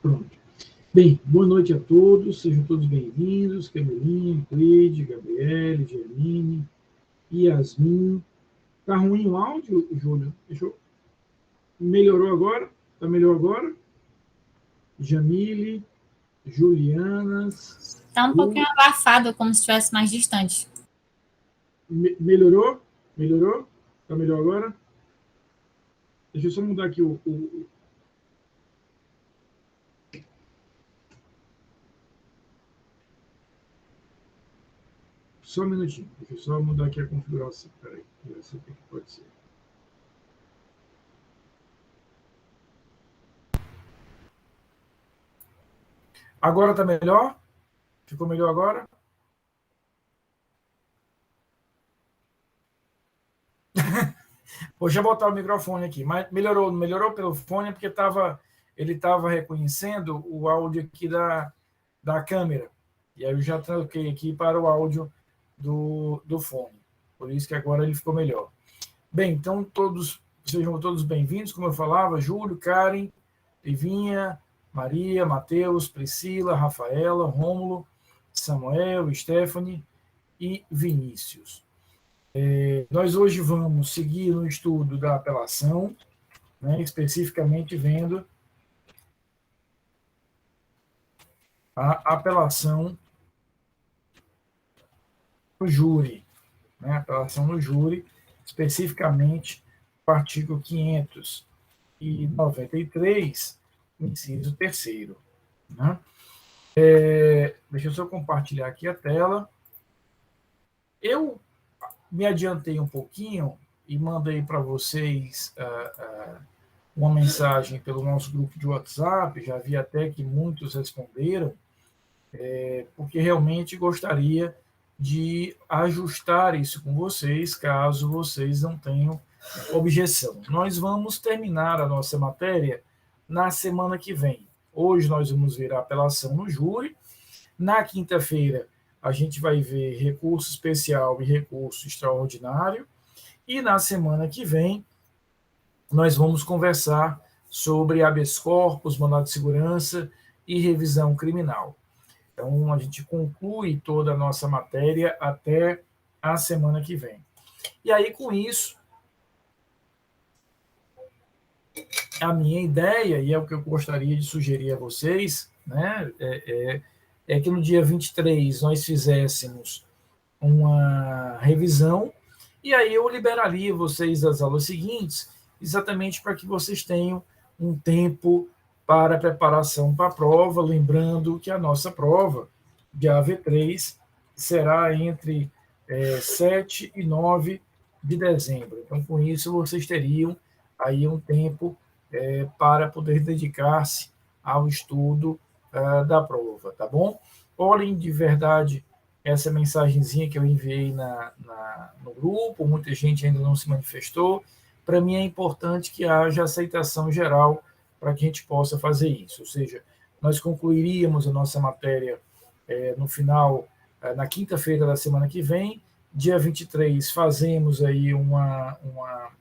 Pronto. Bem, boa noite a todos, sejam todos bem-vindos. Camelinha, Cleide, Gabriele, Germine, Yasmin. Tá ruim o áudio, Júlio? Melhorou agora? Tá melhor agora? Jamile, Julianas. Tá um pouquinho abafado, como se estivesse mais distante. Melhorou? Melhorou? Tá melhor agora? Deixa eu só mudar aqui Só um minutinho. Deixa eu só mudar aqui a configuração. Peraí, ver se que pode ser. Agora tá melhor? Ficou melhor agora? Deixa eu botar o microfone aqui. Mas melhorou pelo fone porque ele estava reconhecendo o áudio aqui da câmera. E aí eu já troquei aqui para o áudio do fone. Por isso que agora ele ficou melhor. Bem, então sejam todos bem-vindos, como eu falava, Júlio, Karen, Livinha, Maria, Matheus, Priscila, Rafaela, Rômulo, Samuel, Stephanie e Vinícius. Nós hoje vamos seguir no estudo da apelação, né, especificamente vendo a apelação no júri, né, a apelação no júri, especificamente o artigo 593, inciso 3º. Né? Deixa eu só compartilhar aqui a tela. Eu me adiantei um pouquinho e mandei para vocês uma mensagem pelo nosso grupo de WhatsApp, já vi até que muitos responderam, porque realmente gostaria de ajustar isso com vocês, caso vocês não tenham objeção. Nós vamos terminar a nossa matéria na semana que vem. Hoje nós vamos ver a apelação no júri. Na quinta-feira, a gente vai ver recurso especial e recurso extraordinário. E na semana que vem, nós vamos conversar sobre habeas corpus, mandado de segurança e revisão criminal. Então, a gente conclui toda a nossa matéria até a semana que vem. E aí, com isso, a minha ideia, e é o que eu gostaria de sugerir a vocês, né, é que no dia 23 nós fizéssemos uma revisão, e aí eu liberaria vocês das aulas seguintes, exatamente para que vocês tenham um tempo para a preparação para a prova, lembrando que a nossa prova de AV3 será entre 7 e 9 de dezembro. Então, com isso, vocês teriam aí um tempo para poder dedicar-se ao estudo da prova, tá bom? Olhem de verdade essa mensagenzinha que eu enviei no grupo, muita gente ainda não se manifestou. Para mim é importante que haja aceitação geral para que a gente possa fazer isso. Ou seja, nós concluiríamos a nossa matéria no final, na quinta-feira da semana que vem. Dia 23 fazemos aí uma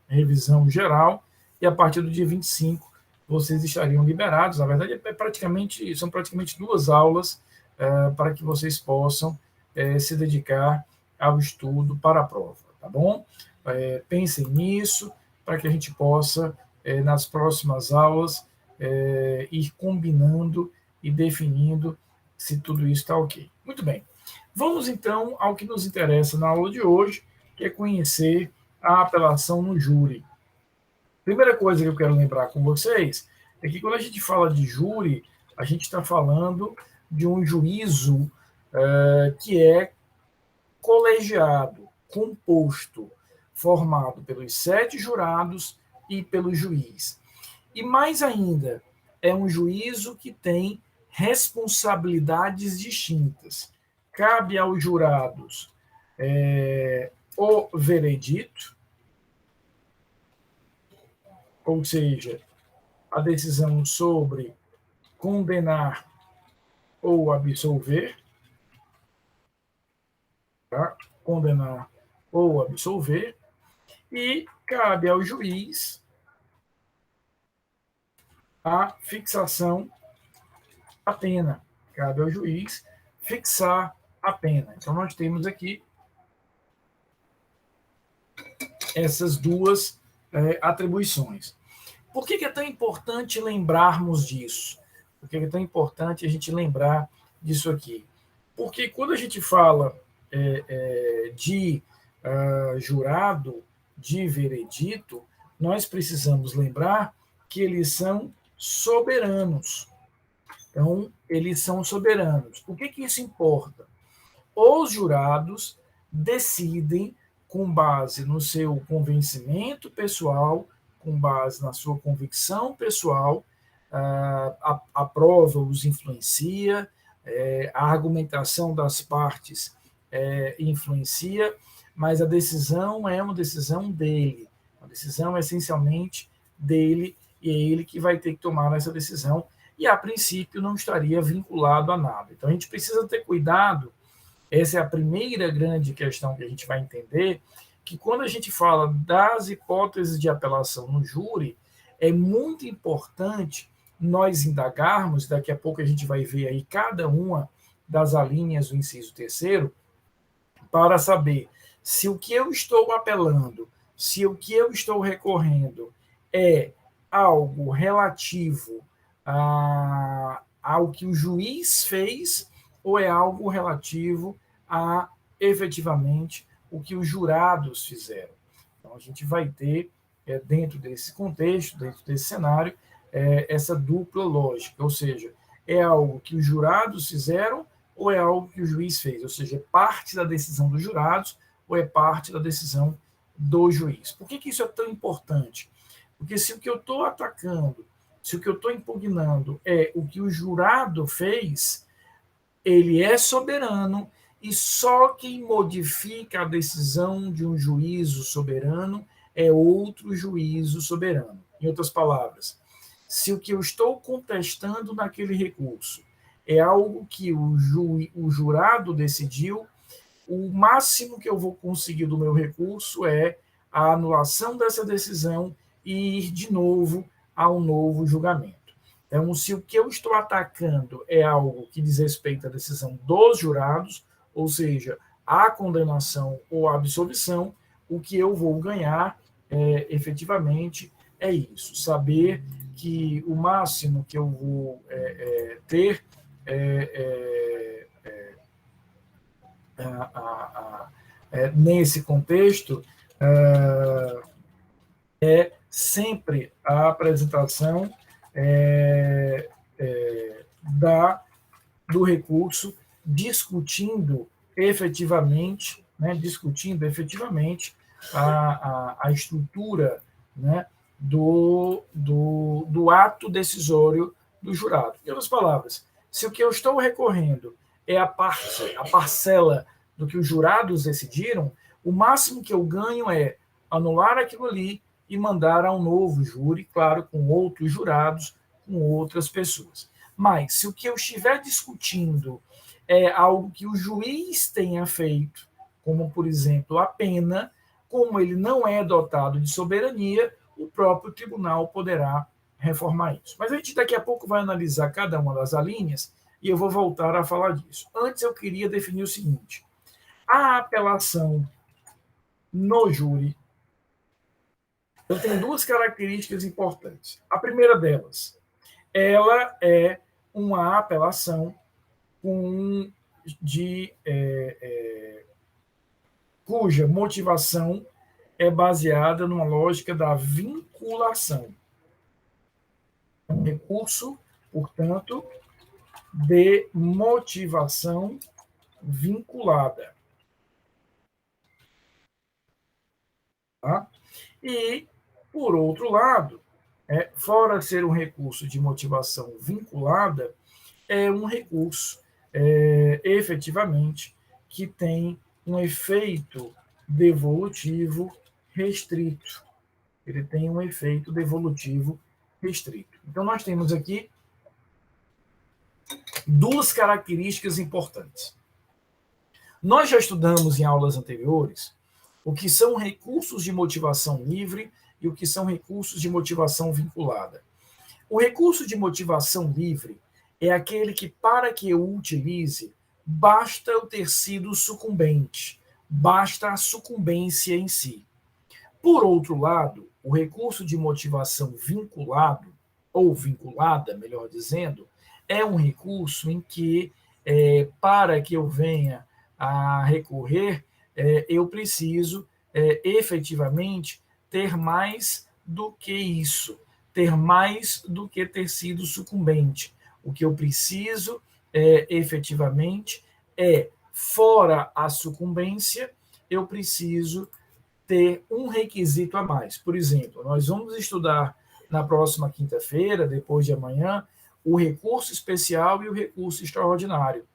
revisão geral e a partir do dia 25 vocês estariam liberados. Na verdade, são praticamente 2 aulas para que vocês possam se dedicar ao estudo para a prova, tá bom? Pensem nisso, para que a gente possa, nas próximas aulas, ir combinando e definindo se tudo isso está ok. Muito bem. Vamos, então, ao que nos interessa na aula de hoje, que é conhecer a apelação no júri. Primeira coisa que eu quero lembrar com vocês é que quando a gente fala de júri, a gente está falando de um juízo que é colegiado, composto, formado pelos 7 jurados e pelo juiz. E mais ainda, é um juízo que tem responsabilidades distintas. Cabe aos jurados o veredito, ou seja, a decisão sobre condenar ou absolver, tá? Condenar ou absolver, e cabe ao juiz a fixação a pena. Cabe ao juiz fixar a pena. Então, nós temos aqui essas duas atribuições. Por que é tão importante lembrarmos disso? Por que é tão importante a gente lembrar disso aqui? Porque quando a gente fala de jurado, de veredito, nós precisamos lembrar que eles são soberanos. Então, eles são soberanos. O que isso importa? Os jurados decidem com base no seu convencimento pessoal, com base na sua convicção pessoal, a prova os influencia, a argumentação das partes influencia, mas a decisão é uma decisão dele, a decisão essencialmente dele, e é ele que vai ter que tomar essa decisão, e a princípio não estaria vinculado a nada. Então a gente precisa ter cuidado. Essa é a primeira grande questão que a gente vai entender, que quando a gente fala das hipóteses de apelação no júri, é muito importante nós indagarmos, daqui a pouco a gente vai ver aí cada uma das alíneas do inciso 3º, para saber se o que eu estou apelando, se o que eu estou recorrendo é algo relativo ao que o juiz fez, ou é algo relativo a, efetivamente, o que os jurados fizeram. Então, a gente vai ter, dentro desse contexto, dentro desse cenário, essa dupla lógica, ou seja, é algo que os jurados fizeram ou é algo que o juiz fez, ou seja, é parte da decisão dos jurados ou é parte da decisão do juiz. Por que isso é tão importante? Porque se o que eu estou atacando, se o que eu estou impugnando é o que o jurado fez, ele é soberano, e só quem modifica a decisão de um juízo soberano é outro juízo soberano. Em outras palavras, se o que eu estou contestando naquele recurso é algo que o jurado decidiu, o máximo que eu vou conseguir do meu recurso é a anulação dessa decisão e ir de novo a um novo julgamento. Então, se o que eu estou atacando é algo que diz respeito à decisão dos jurados, ou seja, a condenação ou a absolvição, o que eu vou ganhar, efetivamente, é isso. Saber que o máximo que eu vou ter nesse contexto é sempre a apresentação do recurso discutindo efetivamente a estrutura, né, do ato decisório do jurado. Em outras palavras, se o que eu estou recorrendo é a parcela do que os jurados decidiram, o máximo que eu ganho é anular aquilo ali e mandar a um novo júri, claro, com outros jurados, com outras pessoas. Mas, se o que eu estiver discutindo é algo que o juiz tenha feito, como, por exemplo, a pena, como ele não é dotado de soberania, o próprio tribunal poderá reformar isso. Mas a gente daqui a pouco vai analisar cada uma das alíneas e eu vou voltar a falar disso. Antes eu queria definir o seguinte: a apelação no júri tem duas características importantes. A primeira delas, ela é uma apelação cuja motivação é baseada numa lógica da vinculação. Um recurso, portanto, de motivação vinculada. Tá? E, por outro lado, fora ser um recurso de motivação vinculada, é um recurso, efetivamente, que tem um efeito devolutivo restrito. Ele tem um efeito devolutivo restrito. Então, nós temos aqui duas características importantes. Nós já estudamos em aulas anteriores o que são recursos de motivação livre e o que são recursos de motivação vinculada. O recurso de motivação livre, é aquele que, para que eu utilize, basta eu ter sido sucumbente, basta a sucumbência em si. Por outro lado, o recurso de motivação vinculado, ou vinculada, melhor dizendo, é um recurso em que, para que eu venha a recorrer, eu preciso efetivamente ter mais do que isso, ter mais do que ter sido sucumbente. O que eu preciso efetivamente fora a sucumbência, eu preciso ter um requisito a mais. Por exemplo, nós vamos estudar na próxima quinta-feira, depois de amanhã, o recurso especial e o recurso extraordinário.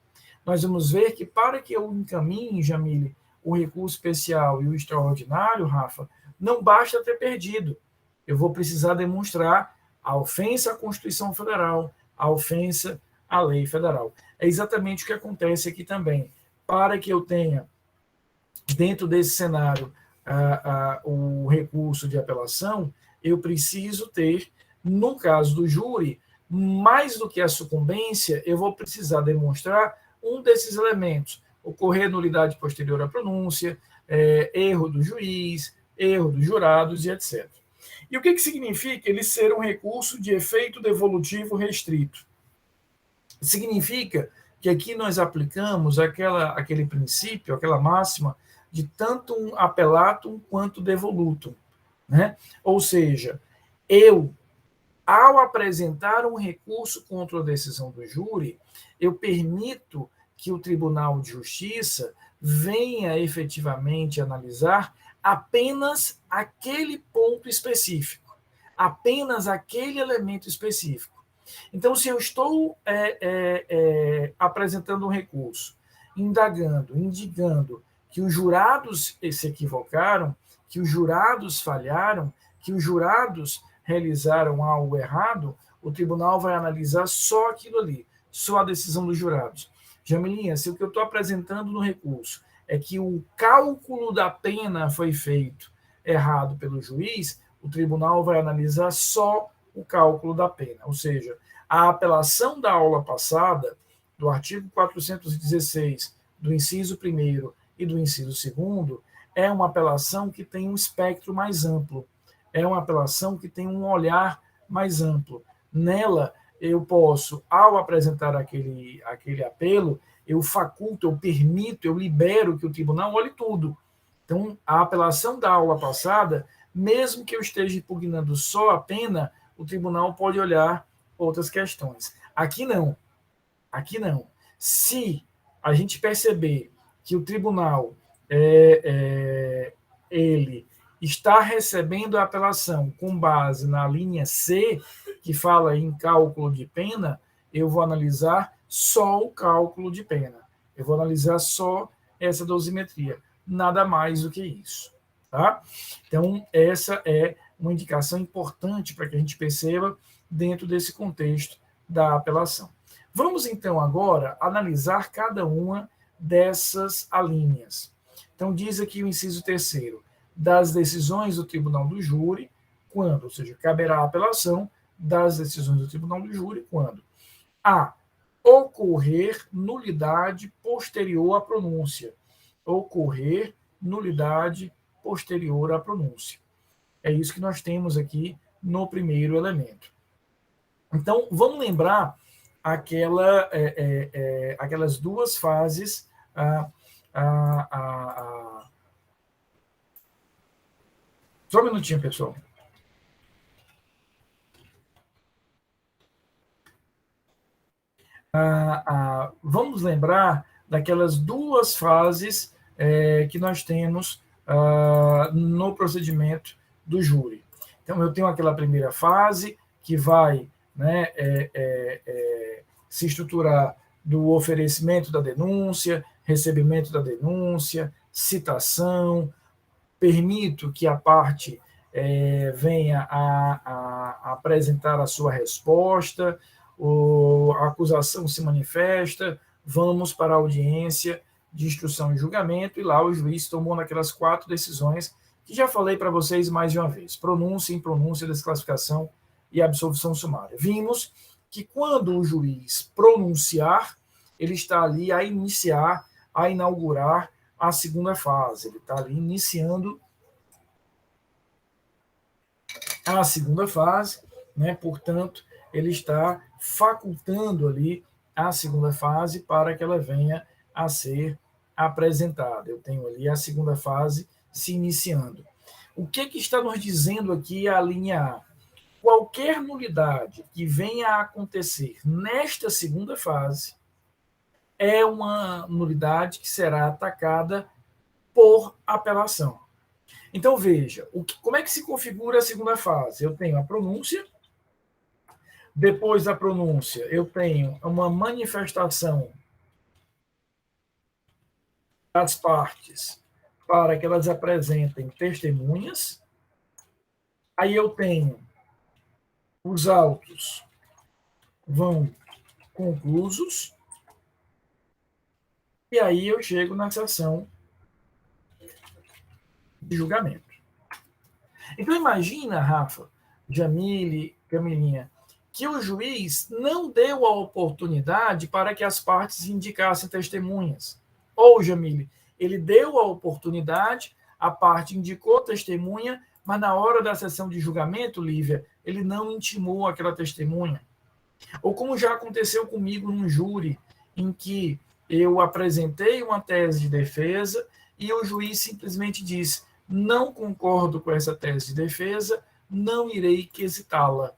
Nós vamos ver que para que eu encaminhe, Jamile, o recurso especial e o extraordinário, Rafa, não basta ter perdido. Eu vou precisar demonstrar a ofensa à Constituição Federal, a ofensa à lei federal. É exatamente o que acontece aqui também. Para que eu tenha, dentro desse cenário, o recurso de apelação, eu preciso ter, no caso do júri, mais do que a sucumbência, eu vou precisar demonstrar um desses elementos: ocorrer nulidade posterior à pronúncia, erro do juiz, erro dos jurados e etc. E o que significa ele ser um recurso de efeito devolutivo restrito? Significa que aqui nós aplicamos aquele princípio, aquela máxima de tanto um apelatum quanto devolutum, né? Ou seja, eu, ao apresentar um recurso contra a decisão do júri, eu permito que o Tribunal de Justiça venha efetivamente analisar apenas aquele ponto específico, apenas aquele elemento específico. Então, se eu estou apresentando um recurso, indicando que os jurados se equivocaram, que os jurados falharam, que os jurados realizaram algo errado, o tribunal vai analisar só aquilo ali, só a decisão dos jurados. Jamilinha, se o que eu estou apresentando no recurso é que o cálculo da pena foi feito errado pelo juiz, o tribunal vai analisar só o cálculo da pena. Ou seja, a apelação da aula passada, do artigo 416, do inciso 1º e do inciso 2º, é uma apelação que tem um espectro mais amplo, é uma apelação que tem um olhar mais amplo. Nela, eu posso, ao apresentar aquele apelo, eu faculto, eu permito, eu libero que o tribunal olhe tudo. Então, a apelação da aula passada, mesmo que eu esteja impugnando só a pena, o tribunal pode olhar outras questões. Aqui não. Aqui não. Se a gente perceber que o tribunal ele está recebendo a apelação com base na linha C, que fala em cálculo de pena, eu vou analisar só o cálculo de pena. Eu vou analisar só essa dosimetria. Nada mais do que isso. Tá? Então, essa é uma indicação importante para que a gente perceba dentro desse contexto da apelação. Vamos, então, agora analisar cada uma dessas alíneas. Então, diz aqui o inciso 3º, das decisões do tribunal do júri, quando, ou seja, caberá a apelação das decisões do tribunal do júri, quando a ocorrer nulidade posterior à pronúncia. Ocorrer nulidade posterior à pronúncia. É isso que nós temos aqui no primeiro elemento. Então, vamos lembrar aquelas duas fases. Só um minutinho, pessoal. Vamos lembrar daquelas duas fases que nós temos no procedimento do júri. Então, eu tenho aquela primeira fase que vai, né, se estruturar do oferecimento da denúncia, recebimento da denúncia, citação, permito que a parte venha a apresentar a sua resposta, a acusação se manifesta, vamos para a audiência de instrução e julgamento, e lá o juiz tomou naquelas 4 decisões que já falei para vocês mais de uma vez: pronúncia, impronúncia, desclassificação e absolvição sumária. Vimos que quando o juiz pronunciar, ele está ali a iniciar, a inaugurar a segunda fase. Ele está ali iniciando a segunda fase, né? Portanto, ele está facultando ali a segunda fase para que ela venha a ser apresentada. Eu tenho ali a segunda fase se iniciando. O que está nos dizendo aqui a linha A? Qualquer nulidade que venha a acontecer nesta segunda fase é uma nulidade que será atacada por apelação. Então, veja, como é que se configura a segunda fase? Eu tenho a pronúncia, depois da pronúncia, eu tenho uma manifestação das partes para que elas apresentem testemunhas. Aí eu tenho os autos vão conclusos, e aí eu chego na sessão de julgamento. Então, imagina, Rafa, Jamile, Camilinha, que o juiz não deu a oportunidade para que as partes indicassem testemunhas. Ou, Jamile, ele deu a oportunidade, a parte indicou testemunha, mas na hora da sessão de julgamento, Lívia, ele não intimou aquela testemunha. Ou como já aconteceu comigo num júri, em que eu apresentei uma tese de defesa e o juiz simplesmente disse: não concordo com essa tese de defesa, não irei quesitá-la,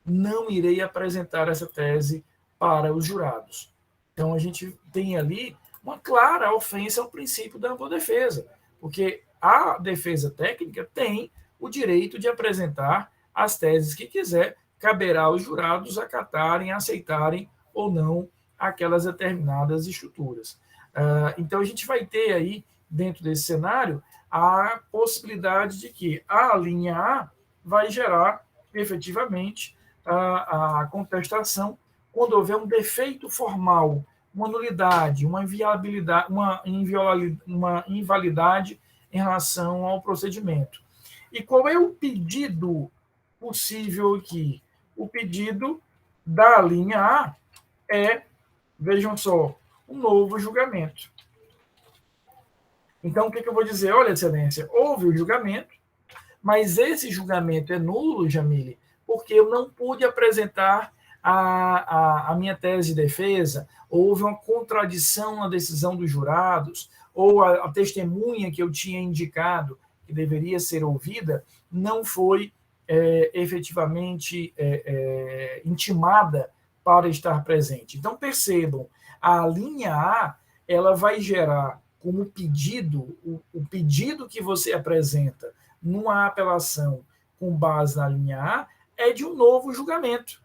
não irei apresentar essa tese para os jurados. Então, a gente tem ali uma clara ofensa ao princípio da ampla defesa, porque a defesa técnica tem o direito de apresentar as teses que quiser, caberá aos jurados acatarem, aceitarem ou não aquelas determinadas estruturas. Então, a gente vai ter aí, dentro desse cenário, a possibilidade de que a linha A vai gerar, efetivamente, a contestação quando houver um defeito formal, uma nulidade, uma inviabilidade, uma invalidade em relação ao procedimento. E qual é o pedido possível aqui? O pedido da linha A é, vejam só, um novo julgamento. Então, o que eu vou dizer? Olha, excelência, houve o julgamento, mas esse julgamento é nulo, Jamile, porque eu não pude apresentar a minha tese de defesa, houve uma contradição na decisão dos jurados, ou a testemunha que eu tinha indicado que deveria ser ouvida não foi efetivamente intimada para estar presente. Então, percebam, a linha A ela vai gerar como pedido, o pedido que você apresenta numa apelação com base na linha A é de um novo julgamento.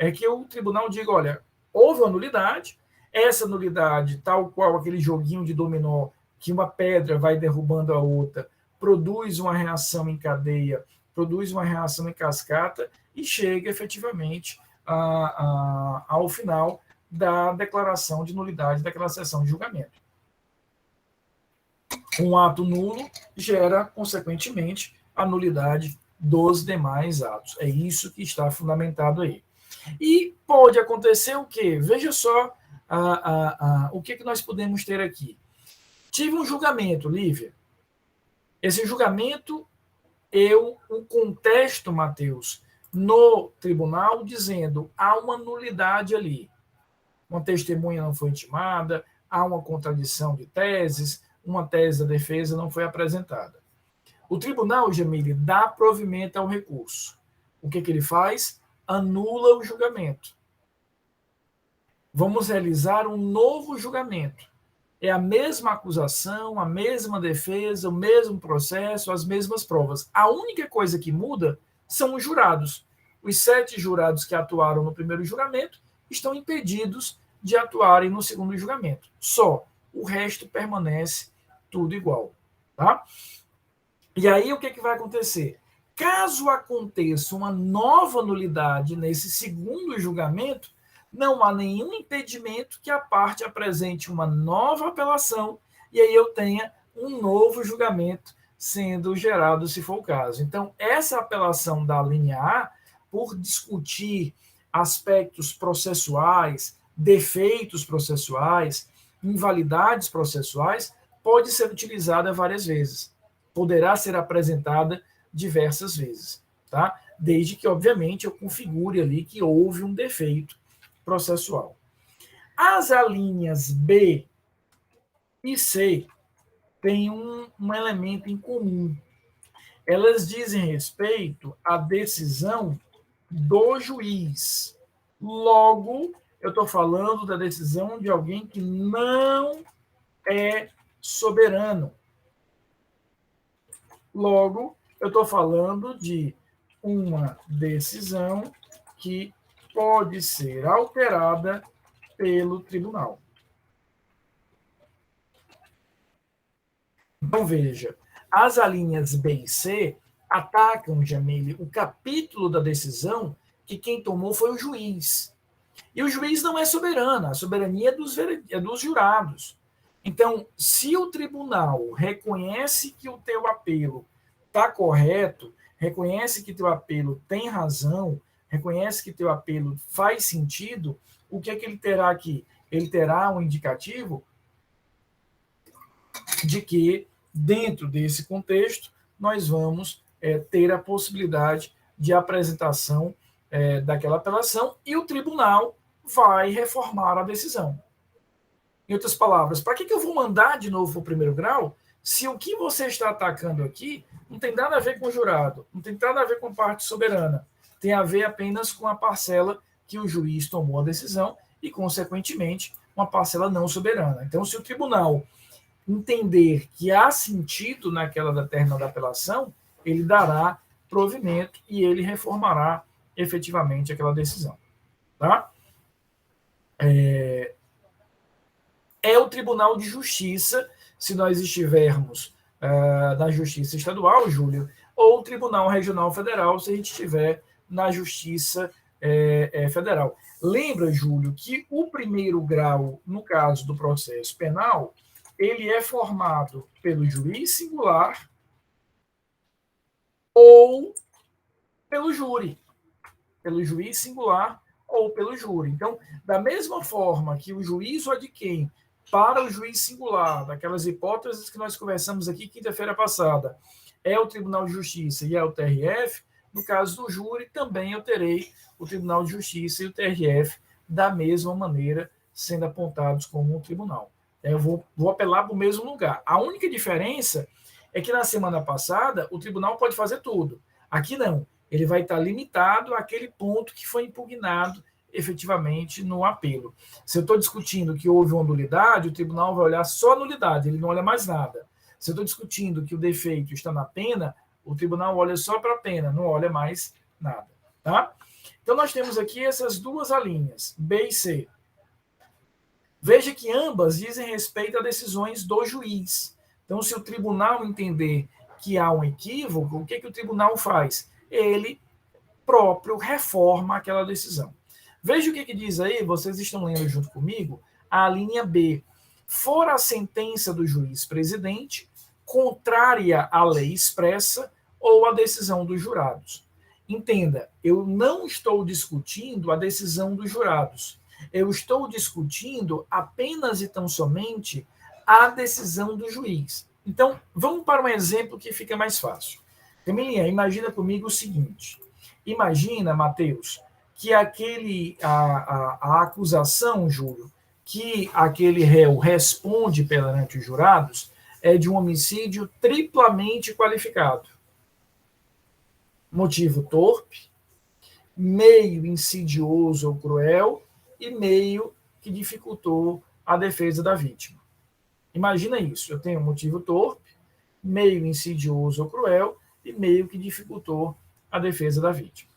É que o tribunal diga, olha, houve uma nulidade, essa nulidade, tal qual aquele joguinho de dominó, que uma pedra vai derrubando a outra, produz uma reação em cadeia, produz uma reação em cascata e chega efetivamente ao final da declaração de nulidade daquela sessão de julgamento. Um ato nulo gera, consequentemente, a nulidade dos demais atos. É isso que está fundamentado aí. E pode acontecer o quê? Veja só o que nós podemos ter aqui. Tive um julgamento, Lívia. Esse julgamento, eu o contesto, Matheus, no tribunal, dizendo há uma nulidade ali. Uma testemunha não foi intimada, há uma contradição de teses, uma tese da defesa não foi apresentada. O tribunal, Jamile, dá provimento ao recurso. O que ele faz? Anula o julgamento. Vamos realizar um novo julgamento. É a mesma acusação, a mesma defesa, o mesmo processo, as mesmas provas. A única coisa que muda são os jurados. Os 7 jurados que atuaram no primeiro julgamento estão impedidos de atuarem no segundo julgamento. Só. O resto permanece tudo igual. Tá? E aí, o que vai acontecer? Caso aconteça uma nova nulidade nesse segundo julgamento, não há nenhum impedimento que a parte apresente uma nova apelação e aí eu tenha um novo julgamento sendo gerado, se for o caso. Então, essa apelação da linha A, por discutir aspectos processuais, defeitos processuais, invalidades processuais, pode ser utilizada várias vezes. Poderá ser apresentada diversas vezes, tá? Desde que, obviamente, eu configure ali que houve um defeito processual. As alíneas B e C têm um elemento em comum. Elas dizem respeito à decisão do juiz. Logo, eu estou falando da decisão de alguém que não é soberano. Logo, eu estou falando de uma decisão que pode ser alterada pelo tribunal. Então, veja, as alíneas B e C atacam, Jamile, o capítulo da decisão que quem tomou foi o juiz. E o juiz não é soberano, a soberania é dos jurados. Então, se o tribunal reconhece que o teu apelo está correto, reconhece que teu apelo tem razão, reconhece que teu apelo faz sentido, o que é que ele terá aqui? Ele terá um indicativo de que, dentro desse contexto, nós vamos ter a possibilidade de apresentação daquela apelação e o tribunal vai reformar a decisão. Em outras palavras, para que eu vou mandar de novo para o primeiro grau se o que você está atacando aqui não tem nada a ver com o jurado, não tem nada a ver com a parte soberana, tem a ver apenas com a parcela que o juiz tomou a decisão e, consequentemente, uma parcela não soberana. Então, se o tribunal entender que há sentido naquela determinada apelação, ele dará provimento e ele reformará efetivamente aquela decisão. Tá? É o Tribunal de Justiça, se nós estivermos na Justiça Estadual, Júlio, ou o Tribunal Regional Federal, se a gente estiver na Justiça Federal. Lembra, Júlio, que o primeiro grau, no caso do processo penal, ele é formado pelo juiz singular ou pelo júri. Pelo juiz singular ou pelo júri. Então, da mesma forma que o juízo adquém para o juiz singular, daquelas hipóteses que nós conversamos aqui quinta-feira passada, é o Tribunal de Justiça e é o TRF, no caso do júri, também eu terei o Tribunal de Justiça e o TRF da mesma maneira, sendo apontados como um tribunal. Eu vou apelar para o mesmo lugar. A única diferença é que na semana passada o tribunal pode fazer tudo. Aqui não. Ele vai estar limitado àquele ponto que foi impugnado efetivamente no apelo. Se eu estou discutindo que houve uma nulidade, o tribunal vai olhar só a nulidade, ele não olha mais nada. Se eu estou discutindo que o defeito está na pena, o tribunal olha só para a pena, não olha mais nada. Tá? Então, nós temos aqui essas duas alíneas, B e C. Veja que ambas dizem respeito a decisões do juiz. Então, se o tribunal entender que há um equívoco, o que o tribunal faz? Ele próprio reforma aquela decisão. Veja o que diz aí, vocês estão lendo junto comigo, a linha B. For a sentença do juiz presidente contrária à lei expressa ou à decisão dos jurados. Entenda, eu não estou discutindo a decisão dos jurados. Eu estou discutindo apenas e tão somente a decisão do juiz. Então, vamos para um exemplo que fica mais fácil. Camilinha, imagina comigo o seguinte. Imagina, Mateus, que a acusação, Júlio, que aquele réu responde perante os jurados é de um homicídio triplamente qualificado. Motivo torpe, meio insidioso ou cruel e meio que dificultou a defesa da vítima. Imagina isso, eu tenho um motivo torpe, meio insidioso ou cruel e meio que dificultou a defesa da vítima.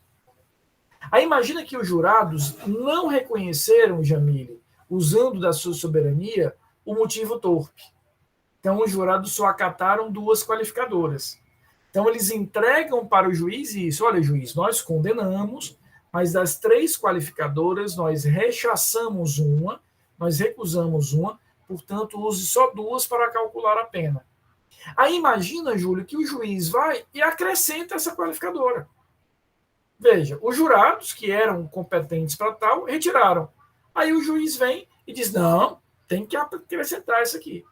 Aí imagina que os jurados não reconheceram, Jamile, usando da sua soberania, o motivo torpe. Então, os jurados só acataram duas qualificadoras. Então, eles entregam para o juiz isso. Olha, juiz, nós condenamos, mas das três qualificadoras, nós rechaçamos uma, nós recusamos uma, portanto, use só duas para calcular a pena. Aí imagina, Júlio, que o juiz vai e acrescenta essa qualificadora. Veja, os jurados que eram competentes para tal, retiraram. Aí o juiz vem e diz, não, tem que acrescentar isso aqui.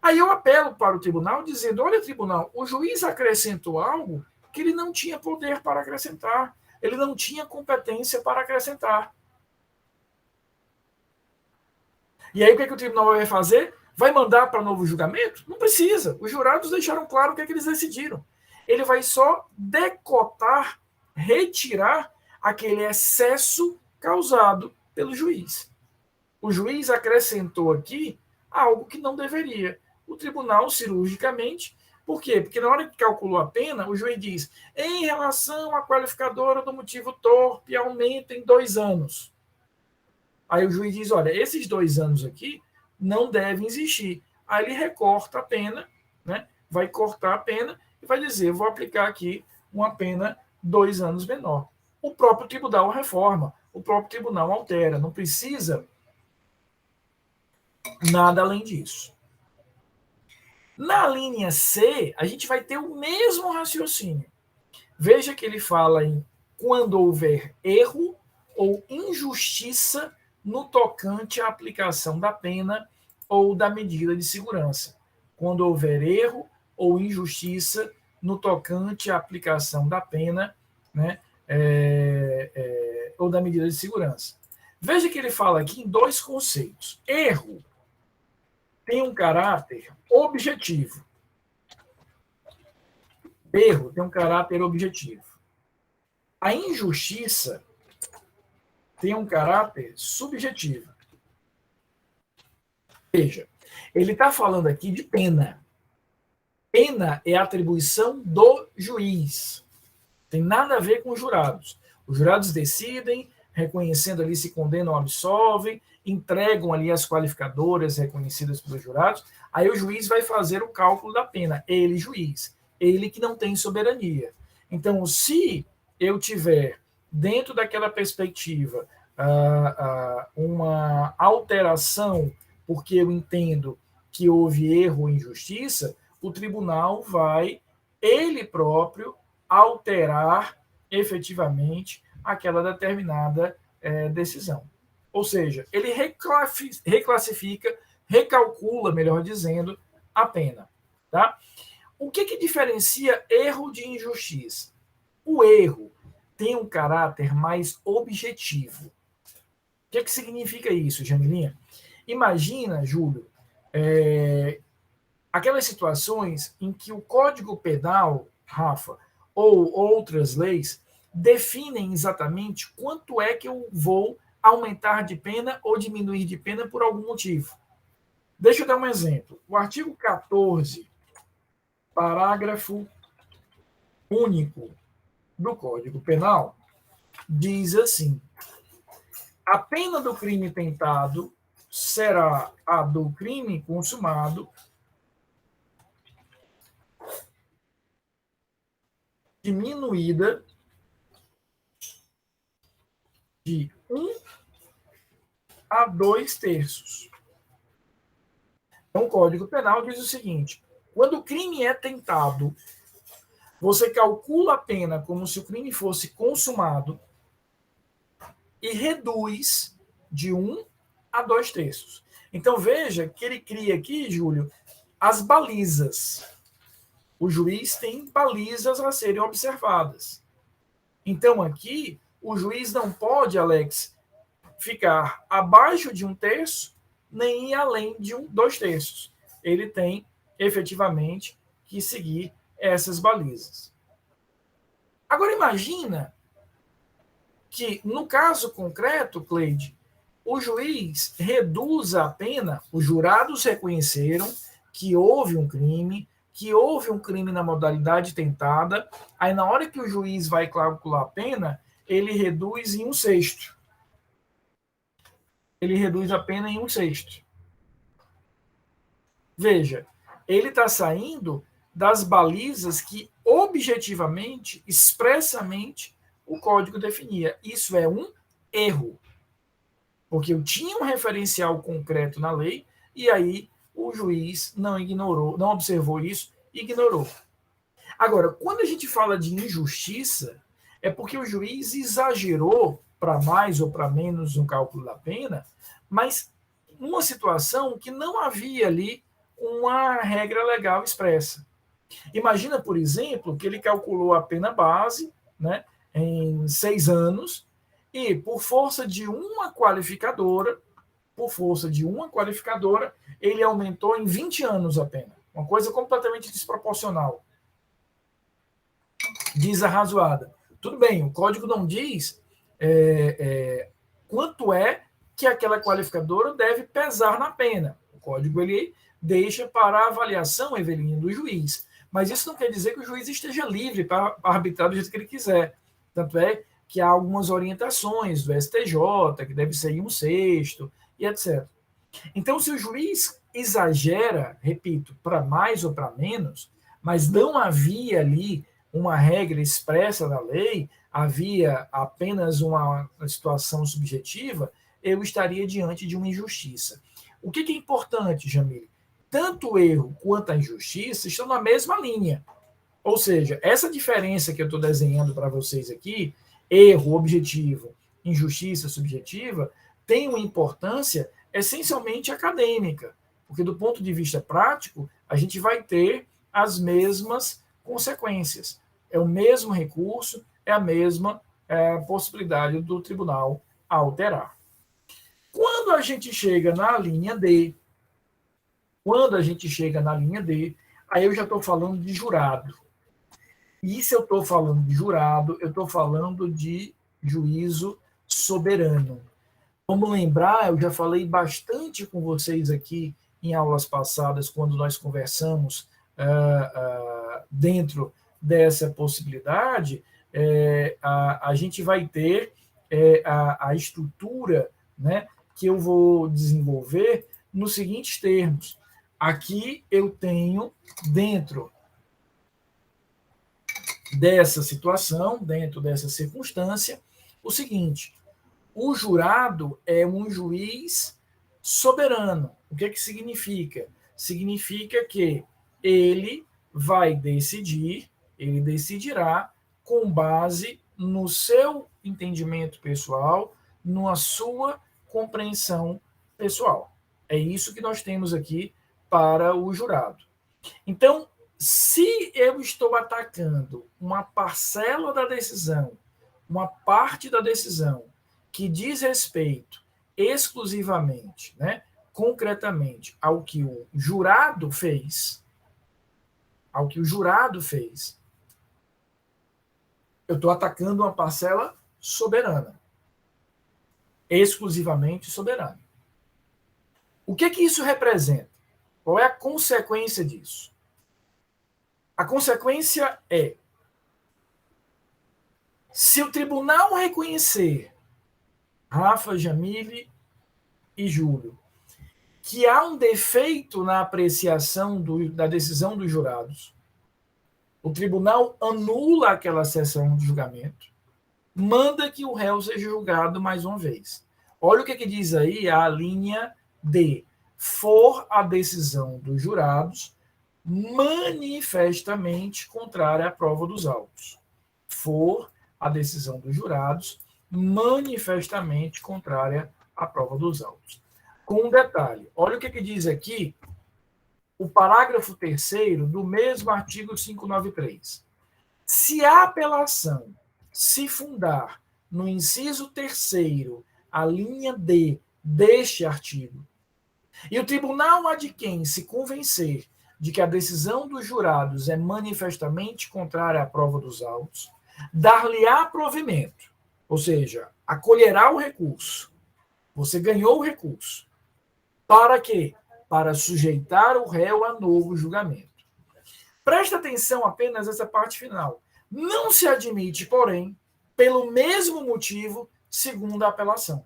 Aí eu apelo para o tribunal dizendo, olha, tribunal, o juiz acrescentou algo que ele não tinha poder para acrescentar, ele não tinha competência para acrescentar. E aí o que, é que o tribunal vai fazer? Vai mandar para novo julgamento? Não precisa. Os jurados deixaram claro o que, é que eles decidiram. Ele vai só decotar, retirar aquele excesso causado pelo juiz. O juiz acrescentou aqui algo que não deveria. O tribunal, cirurgicamente, por quê? Porque na hora que calculou a pena, o juiz diz, em relação à qualificadora do motivo torpe, aumenta em 2 anos. Aí o juiz diz, olha, esses 2 anos aqui não devem existir. Aí ele recorta a pena, né? Vai cortar a pena e vai dizer, vou aplicar aqui uma pena 2 anos menor. O próprio tribunal reforma, o próprio tribunal altera, não precisa nada além disso. Na linha C, a gente vai ter o mesmo raciocínio. Veja que ele fala em quando houver erro ou injustiça no tocante à aplicação da pena ou da medida de segurança. Quando houver erro ou injustiça no tocante à aplicação da pena, né, ou da medida de segurança. Veja que ele fala aqui em 2 conceitos. Erro tem um caráter objetivo. Erro tem um caráter objetivo. A injustiça tem um caráter subjetivo. Veja, ele está falando aqui de pena. Pena é atribuição do juiz. Tem nada a ver com os jurados. Os jurados decidem, reconhecendo ali se condenam ou absolvem, entregam ali as qualificadoras reconhecidas pelos jurados, aí o juiz vai fazer o cálculo da pena. Ele, juiz. Ele que não tem soberania. Então, se eu tiver, dentro daquela perspectiva, uma alteração, porque eu entendo que houve erro ou injustiça, o tribunal vai, ele próprio, alterar efetivamente aquela determinada decisão. Ou seja, ele reclassifica, recalcula, melhor dizendo, a pena. Tá? O que diferencia erro de injustiça? O erro tem um caráter mais objetivo. O que significa isso, Jamilinha? Imagina, Júlio, aquelas situações em que o Código Penal, Rafa, ou outras leis, definem exatamente quanto é que eu vou aumentar de pena ou diminuir de pena por algum motivo. Deixa eu dar um exemplo. O artigo 14, parágrafo único do Código Penal, diz assim: a pena do crime tentado será a do crime consumado diminuída de 1 a 2 terços. Então, o Código Penal diz o seguinte: quando o crime é tentado, você calcula a pena como se o crime fosse consumado e reduz de 1 a 2 terços. Então, veja que ele cria aqui, Júlio, as balizas. O juiz tem balizas a serem observadas. Então, aqui, o juiz não pode, Alex, ficar abaixo de 1 terço, nem ir além de 2 terços. Ele tem, efetivamente, que seguir essas balizas. Agora, imagina que, no caso concreto, Cleide, o juiz reduza a pena, os jurados reconheceram que houve um crime na modalidade tentada, aí na hora que o juiz vai calcular a pena, ele reduz em 1/6. Ele reduz a pena em 1/6. Veja, ele está saindo das balizas que objetivamente, expressamente, o código definia. Isso é um erro. Porque eu tinha um referencial concreto na lei e aí o juiz não ignorou, não observou isso, ignorou. Agora, quando a gente fala de injustiça, é porque o juiz exagerou para mais ou para menos no cálculo da pena, mas numa situação que não havia ali uma regra legal expressa. Imagina, por exemplo, que ele calculou a pena base, né, em 6 anos, e por força de uma qualificadora, ele aumentou em 20 anos a pena. Uma coisa completamente desproporcional, desarrazoada. Tudo bem, o código não diz quanto é que aquela qualificadora deve pesar na pena. O código ele deixa para a avaliação, Eveline, do juiz. Mas isso não quer dizer que o juiz esteja livre para arbitrar do jeito que ele quiser. Tanto é que há algumas orientações do STJ, que deve ser em 1/6, e etc. Então, se o juiz exagera, repito, para mais ou para menos, mas não havia ali uma regra expressa da lei, havia apenas uma situação subjetiva, eu estaria diante de uma injustiça. O que é importante, Jamile? Tanto o erro quanto a injustiça estão na mesma linha. Ou seja, essa diferença que eu estou desenhando para vocês aqui, erro objetivo, injustiça subjetiva, tem uma importância essencialmente acadêmica, porque do ponto de vista prático, a gente vai ter as mesmas consequências. É o mesmo recurso, é a mesma possibilidade do tribunal alterar. Quando a gente chega na linha D, aí eu já estou falando de jurado. E se eu estou falando de jurado, eu estou falando de juízo soberano. Vamos lembrar, eu já falei bastante com vocês aqui em aulas passadas, quando nós conversamos dentro dessa possibilidade, a gente vai ter a estrutura, né, que eu vou desenvolver nos seguintes termos. Aqui eu tenho, dentro dessa situação, dentro dessa circunstância, o seguinte: o jurado é um juiz soberano. O que significa? Significa que ele vai decidir, ele decidirá com base no seu entendimento pessoal, na sua compreensão pessoal. É isso que nós temos aqui para o jurado. Então, se eu estou atacando uma parcela da decisão, uma parte da decisão que diz respeito exclusivamente, né, concretamente, ao que o jurado fez, eu estou atacando uma parcela soberana, exclusivamente soberana. O que isso representa? Qual é a consequência disso? A consequência é, se o tribunal reconhecer, Rafa, Jamile e Júlio, que há um defeito na apreciação da decisão dos jurados, o tribunal anula aquela sessão de julgamento, manda que o réu seja julgado mais uma vez. Olha o que diz aí a linha D. For a decisão dos jurados manifestamente contrária à prova dos autos. For a decisão dos jurados manifestamente contrária à prova dos autos. Com um detalhe, olha o que diz aqui o parágrafo 3º do mesmo artigo 593. Se a apelação se fundar no inciso 3º, a linha D deste artigo, e o tribunal há de quem se convencer de que a decisão dos jurados é manifestamente contrária à prova dos autos, dar-lhe-á provimento, ou seja, acolherá o recurso. Você ganhou o recurso. Para quê? Para sujeitar o réu a novo julgamento. Presta atenção apenas nessa parte final. Não se admite, porém, pelo mesmo motivo, segunda apelação.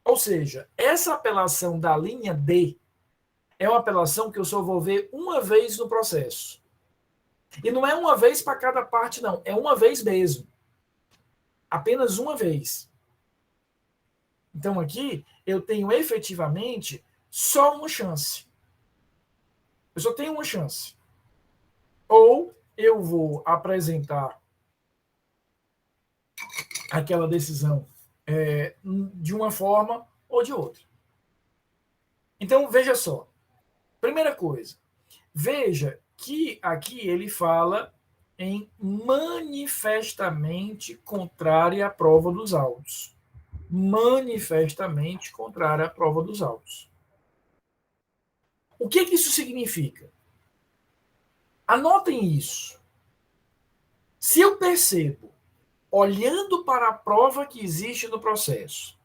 Ou seja, essa apelação da linha D é uma apelação que eu só vou ver uma vez no processo. E não é uma vez para cada parte, não. É uma vez mesmo. Apenas uma vez. Então, aqui, eu tenho efetivamente só uma chance. Eu só tenho uma chance. Ou eu vou apresentar aquela decisão de uma forma ou de outra. Então, veja só. Primeira coisa, veja que aqui ele fala em manifestamente contrária à prova dos autos. Manifestamente contrária à prova dos autos. O que isso significa? Anotem isso. Se eu percebo, olhando para a prova que existe no processo,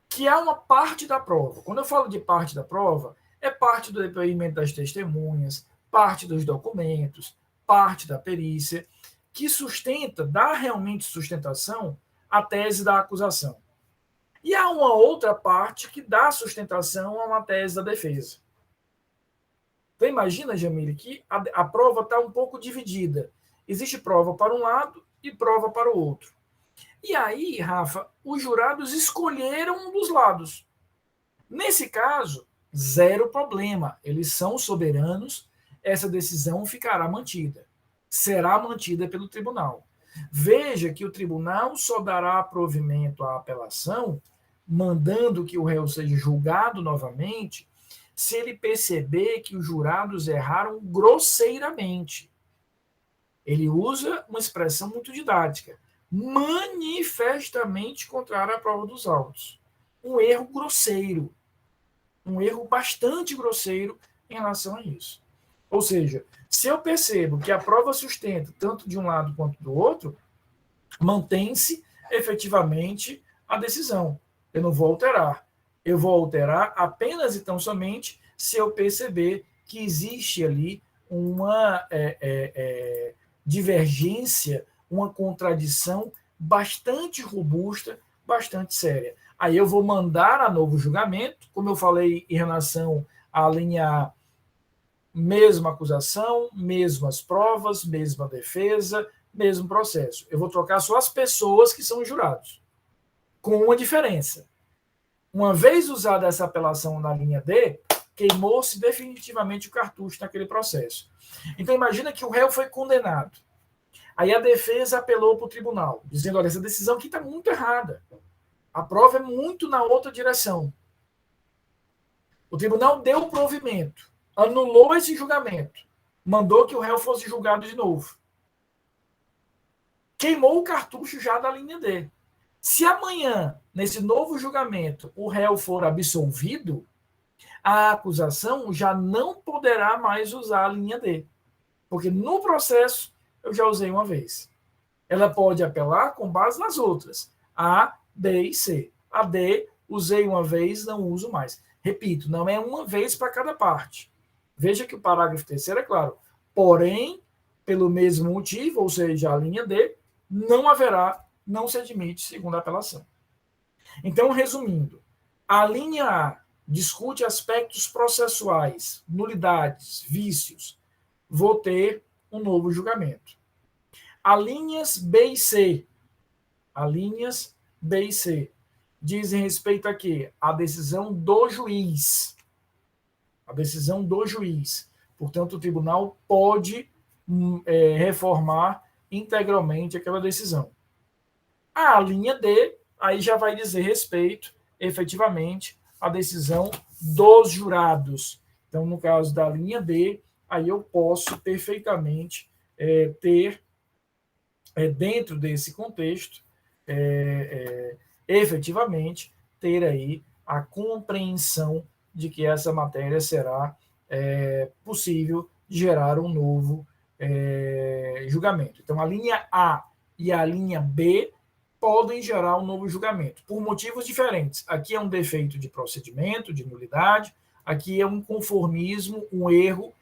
que há uma parte da prova, quando eu falo de parte da prova, é parte do depoimento das testemunhas, parte dos documentos, parte da perícia, que sustenta, dá realmente sustentação à tese da acusação. E há uma outra parte que dá sustentação a uma tese da defesa. Então imagina, Jamile, que a prova está um pouco dividida. Existe prova para um lado e prova para o outro. E aí, Rafa, os jurados escolheram um dos lados. Nesse caso, zero problema. Eles são soberanos, essa decisão ficará mantida. Será mantida pelo tribunal. Veja que o tribunal só dará provimento à apelação, mandando que o réu seja julgado novamente, se ele perceber que os jurados erraram grosseiramente. Ele usa uma expressão muito didática. Manifestamente contrária à prova dos autos. Um erro grosseiro. Um erro bastante grosseiro em relação a isso. Ou seja, se eu percebo que a prova sustenta tanto de um lado quanto do outro, mantém-se efetivamente a decisão. Eu não vou alterar. Eu vou alterar apenas e tão somente se eu perceber que existe ali uma divergência, uma contradição bastante robusta, bastante séria. Aí eu vou mandar a novo julgamento, como eu falei em relação à linha A, mesma acusação, mesmas provas, mesma defesa, mesmo processo. Eu vou trocar só as pessoas que são jurados, com uma diferença. Uma vez usada essa apelação na linha D, queimou-se definitivamente o cartucho naquele processo. Então imagina que o réu foi condenado. Aí a defesa apelou para o tribunal, dizendo, olha, essa decisão aqui está muito errada. A prova é muito na outra direção. O tribunal deu o provimento, anulou esse julgamento, mandou que o réu fosse julgado de novo. Queimou o cartucho já da linha D. Se amanhã, nesse novo julgamento, o réu for absolvido, a acusação já não poderá mais usar a linha D. Porque no processo eu já usei uma vez. Ela pode apelar com base nas outras. A, B e C. A D, usei uma vez, não uso mais. Repito, não é uma vez para cada parte. Veja que o parágrafo 3º é claro. Porém, pelo mesmo motivo, ou seja, a linha D, não haverá, não se admite segunda apelação. Então, resumindo, a linha A discute aspectos processuais, nulidades, vícios. Vou ter um novo julgamento. As linhas B e C dizem respeito a quê? A decisão do juiz. A decisão do juiz. Portanto, o tribunal pode reformar integralmente aquela decisão. A linha D, aí já vai dizer respeito, efetivamente, à decisão dos jurados. Então, no caso da linha D, aí eu posso perfeitamente ter, dentro desse contexto, efetivamente, ter aí a compreensão de que essa matéria será possível gerar um novo julgamento. Então, a linha A e a linha B podem gerar um novo julgamento, por motivos diferentes. Aqui é um defeito de procedimento, de nulidade, aqui é um conformismo, um erro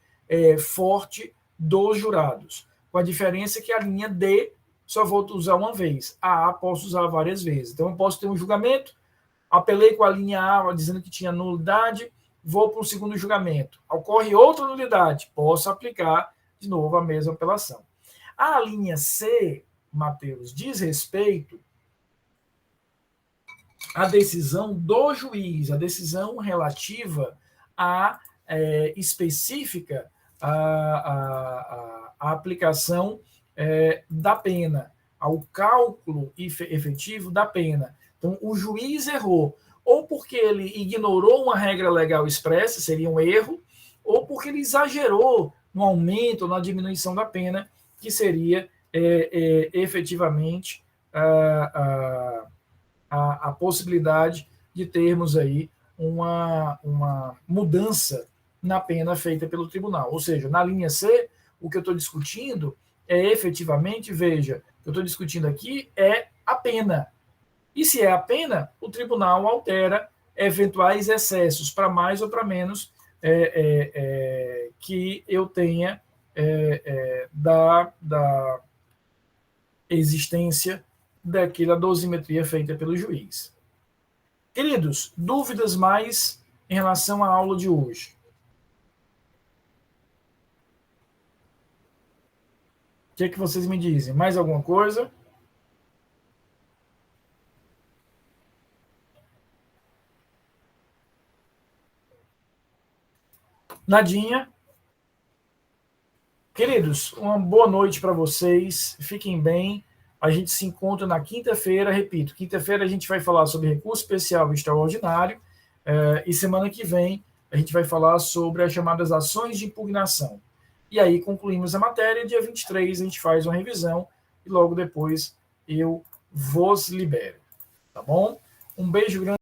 forte dos jurados. Com a diferença que a linha D só vou usar uma vez, a posso usar várias vezes. Então, eu posso ter um julgamento, apelei com a linha A dizendo que tinha nulidade, vou para o segundo julgamento. Ocorre outra nulidade, posso aplicar de novo a mesma apelação. A linha C, Matheus, diz respeito à decisão do juiz, a decisão relativa à específica à aplicação da pena, ao cálculo efetivo da pena. Então, o juiz errou, ou porque ele ignorou uma regra legal expressa, seria um erro, ou porque ele exagerou no aumento ou na diminuição da pena, que seria efetivamente a possibilidade de termos aí uma mudança na pena feita pelo tribunal. Ou seja, na linha C, o que eu estou discutindo é efetivamente, veja, o que eu estou discutindo aqui é a pena. E se é a pena, o tribunal altera eventuais excessos para mais ou para menos que eu tenha da existência daquela dosimetria feita pelo juiz. Queridos, dúvidas mais em relação à aula de hoje? O que é que vocês me dizem? Mais alguma coisa? Nadinha? Queridos, uma boa noite para vocês. Fiquem bem. A gente se encontra na quinta-feira. Repito, quinta-feira a gente vai falar sobre recurso especial e extraordinário. E semana que vem a gente vai falar sobre as chamadas ações de impugnação. E aí concluímos a matéria. Dia 23 a gente faz uma revisão e logo depois eu vos libero. Tá bom? Um beijo grande.